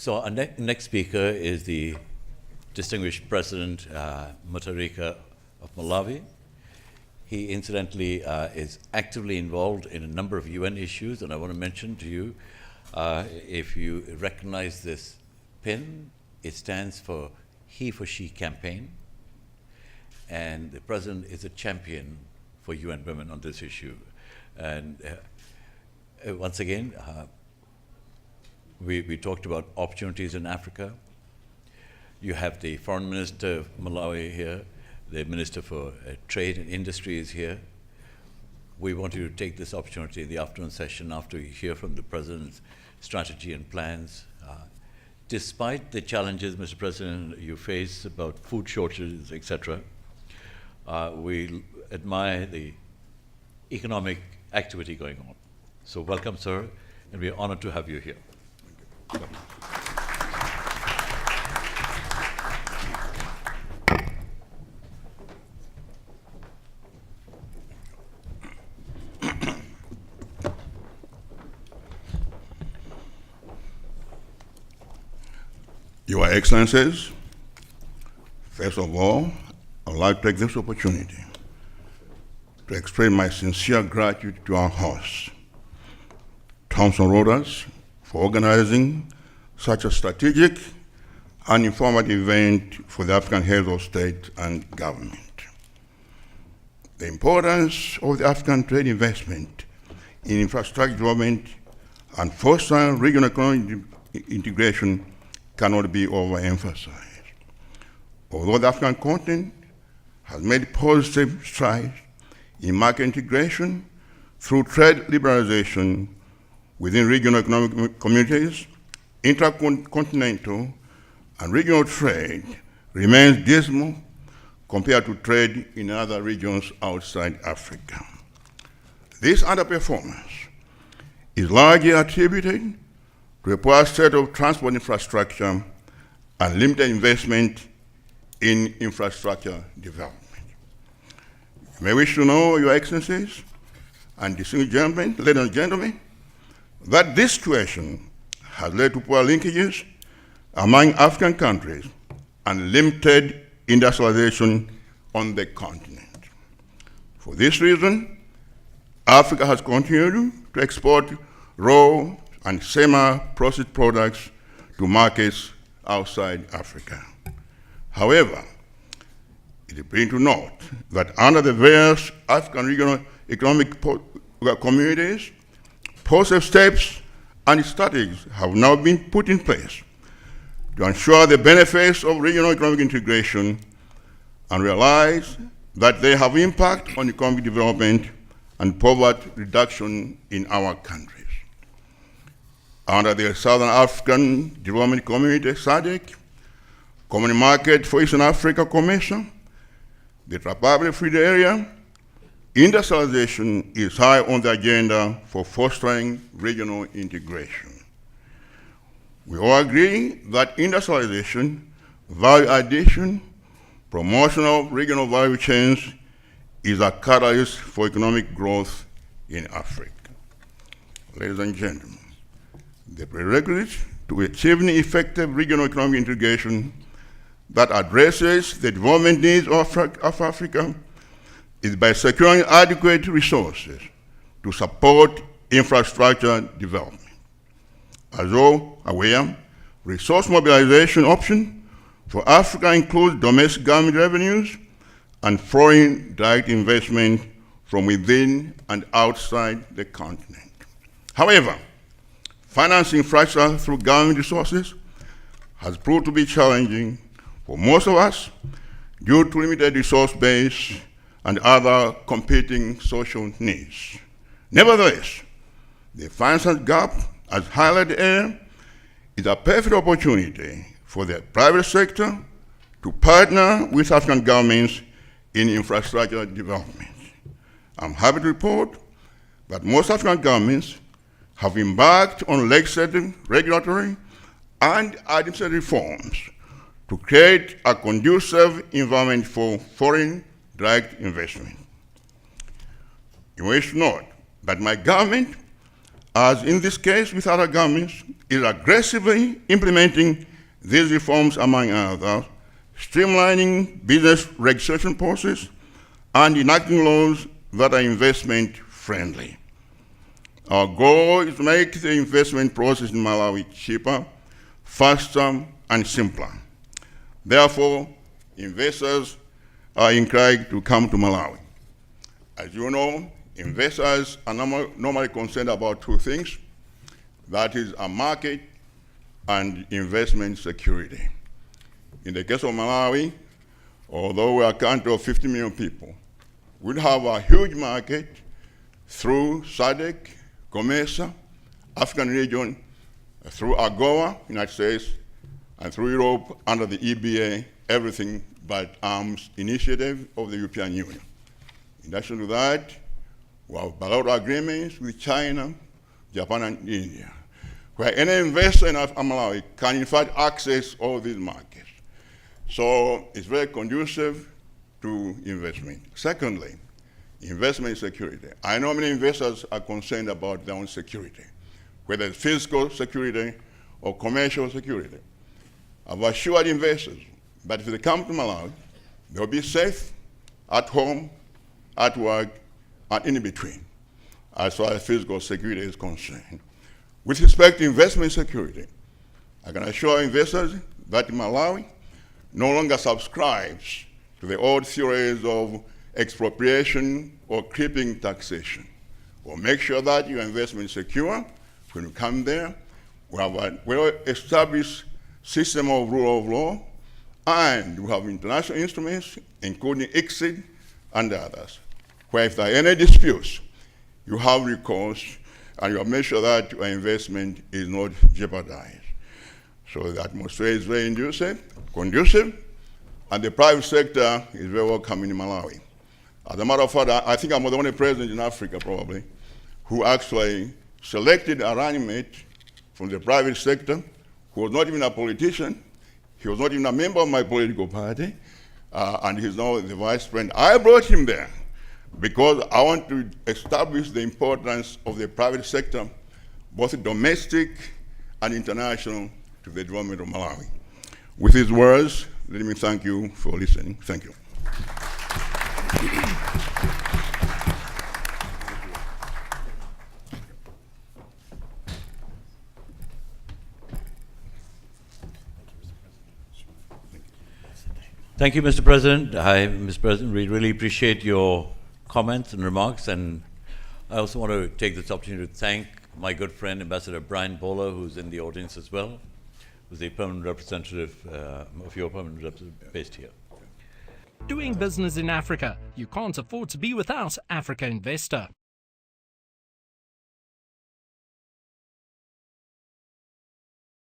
So our next speaker is the distinguished President Mutharika of Malawi. He incidentally is actively involved in a number of UN issues, and I want to mention to you, if you recognize this pin, it stands for He for She campaign, and the President is a champion for UN women on this issue. And once again, we talked about opportunities in Africa. You have the Foreign Minister of Malawi here, the Minister for Trade and Industry is here. We want you to take this opportunity in the afternoon session after you hear from the President's strategy and plans. Despite the challenges, Mr. President, you face about food shortages, etc., we admire the economic activity going on. So welcome, sir, and we are honored to have you here. Thank you. Your Excellencies, first of all, I would like to take this opportunity to express my sincere gratitude to our host, Thomson Reuters, for organizing such a strategic and informative event for the African heads of state and government. The importance of the African trade investment in infrastructure development and fostering regional economic integration cannot be overemphasized. Although the African continent has made positive strides in market integration through trade liberalization within regional economic communities, intercontinental and regional trade remains dismal compared to trade in other regions outside Africa. This underperformance is largely attributed to a poor state of transport infrastructure and limited investment in infrastructure development. You may wish to know, Your Excellencies and distinguished gentlemen, ladies and gentlemen, that this situation has led to poor linkages among African countries and limited industrialization on the continent. For this reason, Africa has continued to export raw and semi-processed products to markets outside Africa. However, it is important to note that under the various African regional economic communities, positive steps and strategies have now been put in place to ensure the benefits of regional economic integration and realize that they have impact on economic development and poverty reduction in our countries. Under the Southern African Development Community, SADC, Common Market for Eastern Africa Commission, the Trans-Pacific Free Area, industrialization is high on the agenda for fostering regional integration. We all agree that industrialization, value addition, promotion of regional value chains is a catalyst for economic growth in Africa. Ladies and gentlemen, the prerequisite to achieving effective regional economic integration that addresses the development needs of Africa is by securing adequate resources to support infrastructure development. As all aware, resource mobilization option for Africa includes domestic government revenues and foreign direct investment from within and outside the continent. However, financing infrastructure through government resources has proved to be challenging for most of us due to limited resource base and other competing social needs. Nevertheless, the financial gap, as highlighted here, is a perfect opportunity for the private sector to partner with African governments in infrastructure development. I'm happy to report that most African governments have embarked on legislative, regulatory, and administrative reforms to create a conducive environment for foreign direct investment. You wish to note that my government as in this case with other governments, is aggressively implementing these reforms, among others, streamlining business registration process and enacting laws that are investment friendly. Our goal is to make the investment process in Malawi cheaper, faster, and simpler. Therefore, investors are encouraged to come to Malawi. As you know, investors are normally concerned about two things. That is a market and investment security. In the case of Malawi, although we are a country of 50 million people, we have a huge market through SADC, COMESA, African region, through AGOA, United States, and through Europe under the EBA, everything but arms initiative of the European Union. In addition to that, we have bilateral agreements with China, Japan, and India, where any investor in Malawi can in fact access all these markets. So it's very conducive to investment. Secondly, investment security. I know many investors are concerned about their own security, whether it's physical security or commercial security. I've assured investors that if they come to Malawi, they'll be safe at home, at work, and in between, as far as physical security is concerned. With respect to investment security, I can assure investors that Malawi no longer subscribes to the old theories of expropriation or creeping taxation. We'll make sure that your investment is secure when you come there. We have a well-established system of rule of law, and we have international instruments, including ICSID and others, where if there are any disputes, you have recourse and you have made sure that your investment is not jeopardized. So the atmosphere is very conducive, and the private sector is very welcome in Malawi. As a matter of fact, I think I'm the only president in Africa, probably, who actually selected a running mate from the private sector who was not even a politician. He was not even a member of my political party, and he's now the vice president. I brought him there because I want to establish the importance of the private sector, both domestic and international, to the development of Malawi. With these words, let me thank you for listening. Thank you. Thank you, Mr. President. Hi, Mr. President. We really appreciate your comments and remarks, and I also want to take this opportunity to thank my good friend, Ambassador Brian Bowler, who's in the audience as well, who's the permanent representative of your permanent representative based here. Doing business in Africa, you can't afford to be without Africa Investor.